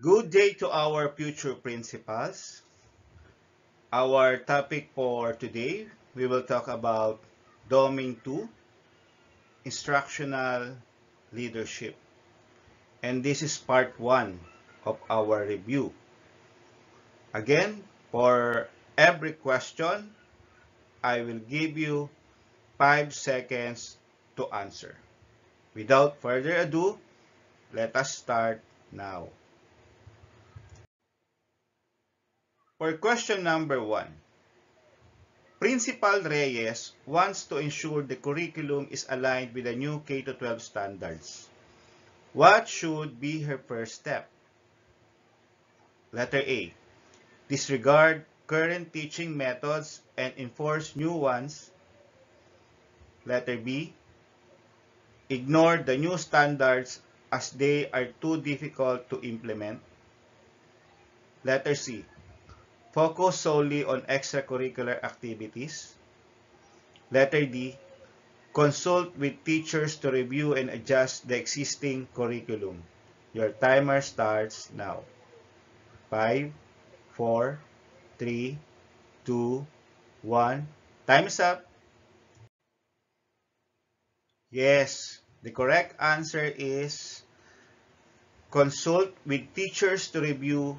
Good day to our future principals. Our topic for today, we will talk about Domain 2, Instructional Leadership. And this is part 1 of our review. Again, for every question, I will give you 5 seconds to answer. Without further ado, let us start now. For question number 1, Principal Reyes wants to ensure the curriculum is aligned with the new K-12 standards. What should be her first step? Letter A. Disregard current teaching methods and enforce new ones. Letter B. Ignore the new standards as they are too difficult to implement. Letter C. Focus solely on extracurricular activities. Letter D. Consult with teachers to review and adjust the existing curriculum. Your timer starts now. 5, 4, 3, 2, 1. Time is up. Yes, the correct answer is consult with teachers to review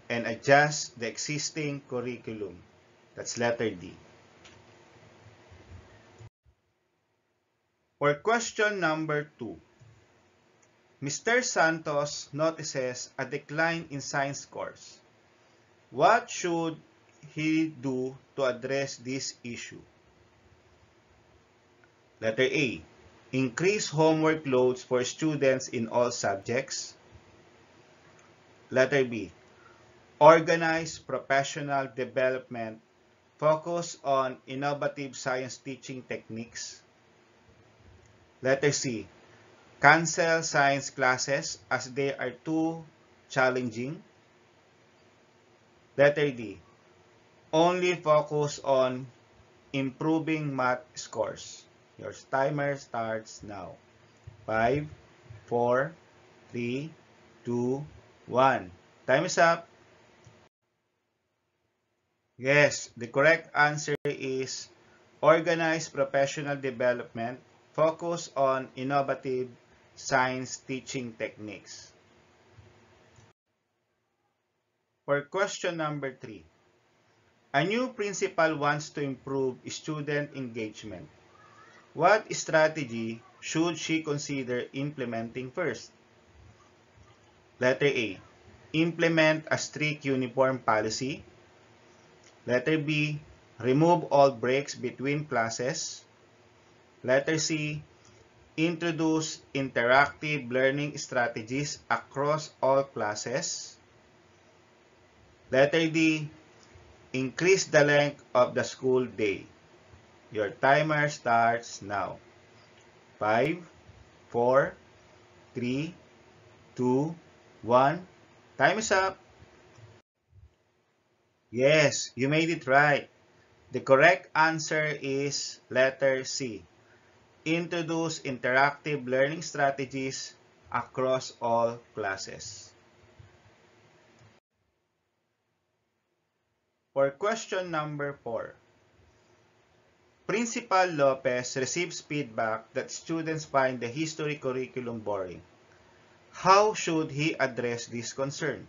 and adjust the existing curriculum. That's letter D. For question number 2, Mr. Santos notices a decline in science scores. What should he do to address this issue? Letter A. Increase homework loads for students in all subjects. Letter B. Organize professional development. Focus on innovative science teaching techniques. Letter C. Cancel science classes as they are too challenging. Letter D. Only focus on improving math scores. Your timer starts now. 5, 4, 3, 2, 1. Time is up. Yes, the correct answer is organize professional development. Focus on innovative science teaching techniques. For question number 3, a new principal wants to improve student engagement. What strategy should she consider implementing first? Letter A. Implement a strict uniform policy. Letter B. Remove all breaks between classes. Letter C. Introduce interactive learning strategies across all classes. Letter D. Increase the length of the school day. Your timer starts now. 5, 4, 3, 2, 1. Time is up. Yes, you made it right. The correct answer is letter C. Introduce interactive learning strategies across all classes. For question number 4, Principal Lopez receives feedback that students find the history curriculum boring. How should he address this concern?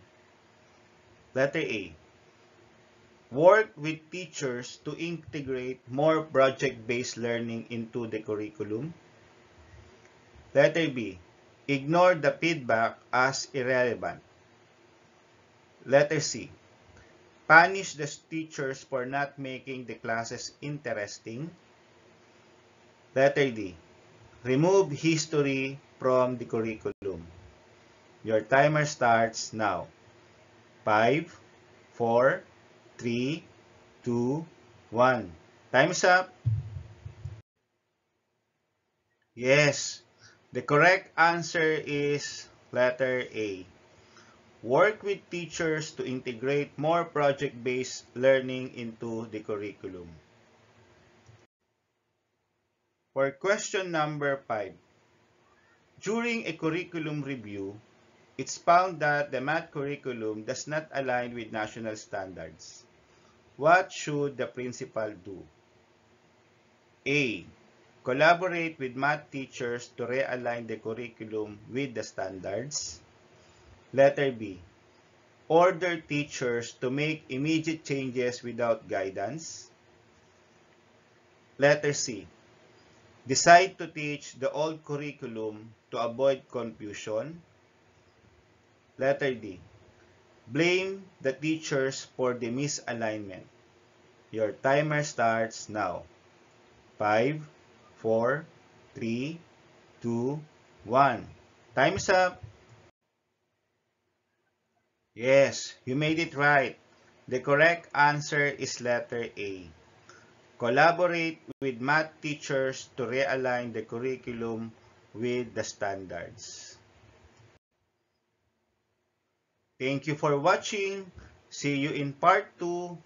Letter A. Work with teachers to integrate more project-based learning into the curriculum. Letter B. Ignore the feedback as irrelevant. Letter C. Punish the teachers for not making the classes interesting. Letter D. Remove history from the curriculum. Your timer starts now. 5, 4, 3, 2, 1. Time's up. Yes, the correct answer is letter A. Work with teachers to integrate more project-based learning into the curriculum. For question number 5, during a curriculum review, It's found that the math curriculum does not align with national standards. What should the principal do? A. Collaborate with math teachers to realign the curriculum with the standards. Letter B. Order teachers to make immediate changes without guidance. Letter C. Decide to teach the old curriculum to avoid confusion. Letter D. Blame the teachers for the misalignment. Your timer starts now. 5, 4, 3, 2, 1. Time's up. Yes, you made it right. The correct answer is letter A. Collaborate with math teachers to realign the curriculum with the standards. Thank you for watching. See you in part 2.